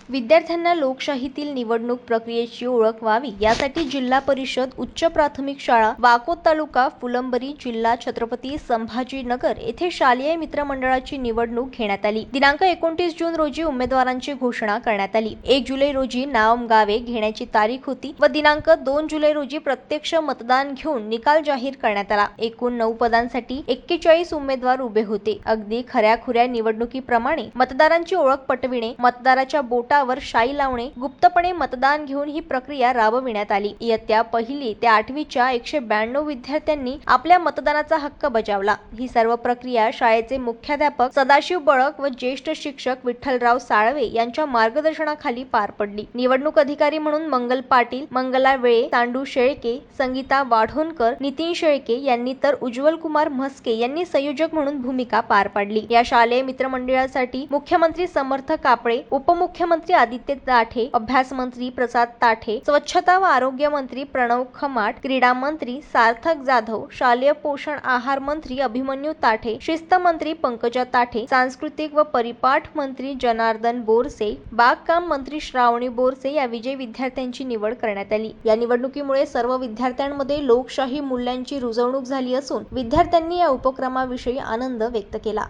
विद्यार्थ्यांना लोकशाहीतील निवडणूक प्रक्रियेची ओळख व्हावी यासाठी जिल्हा परिषद उच्च प्राथमिक शाळा वाकोद तालुका फुलंब्री जिल्हा छत्रपती संभाजीनगर येथे शालेय मित्रमंडळाची निवडणूक घेण्यात आली। दिनांक 29 जून रोजी उमेदवारांची घोषणा करण्यात आली। 1 जुलै रोजी नाव गावे घेण्याची तारीख होती व दिनांक 2 जुलै रोजी प्रत्यक्ष मतदान घेऊन निकाल जाहीर करण्यात आला। एकूण 9 पदांसाठी 41 उमेदवार उभे होते। अगदी खऱ्याखुऱ्या निवडणुकीप्रमाणे मतदारांची ओळख पटविणे, मतदाराच्या बोटावर शाई लावणे, गुप्तपणे मतदान घेऊन ही प्रक्रिया राबविण्यात आली। इयत्ता 1ली ते 8वीच्या 192 विद्यार्थ्यांनी आपल्या मतदानाचा हक्क बजावला। ही सर्व प्रक्रिया शाळेचे मुख्याध्यापक सदाशिव बळक व ज्येष्ठ शिक्षक विठ्ठलराव साळवे यांच्या मार्गदर्शनाखाली पार पडली। निवडणूक अधिकारी म्हणून मंगल पाटील, मंगला वेळे, तांडू शेळके, संगीता वाढोणकर, नितीन शेळके यांनी तर उज्ज्वल कुमार म्हस्के यांनी संयोजक म्हणून भूमिका पार पाडली। या शालेय मित्रमंडळासाठी मुख्यमंत्री समर्थ कापळे, उपमुख्यमंत्री आदित्य ताठे, अभ्यास मंत्री प्रसाद ताठे, स्वच्छता व आरोग्य मंत्री प्रणव खमाट, क्रीडा मंत्री सार्थक जाधव, शालेय पोषण आहार मंत्री अभिमन्यू ताठे, शिस्त मंत्री पंकजा ताठे, सांस्कृतिक व परिपाठ मंत्री जनार्दन बोरसे, बागकाम मंत्री श्रावणी बोरसे या विजयी विद्यार्थ्यांची निवड करण्यात आली। या निवडणुकीमुळे सर्व विद्यार्थ्यांमध्ये लोकशाही मूल्यांची रुजवणूक झाली असून विद्यार्थ्यांनी या उपक्रमाविषयी आनंद व्यक्त केला।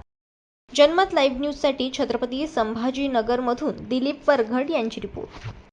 जनमत लाईव्ह न्यूजसाठी छत्रपती संभाजीनगरमधून दिलीप वरघड यांची रिपोर्ट।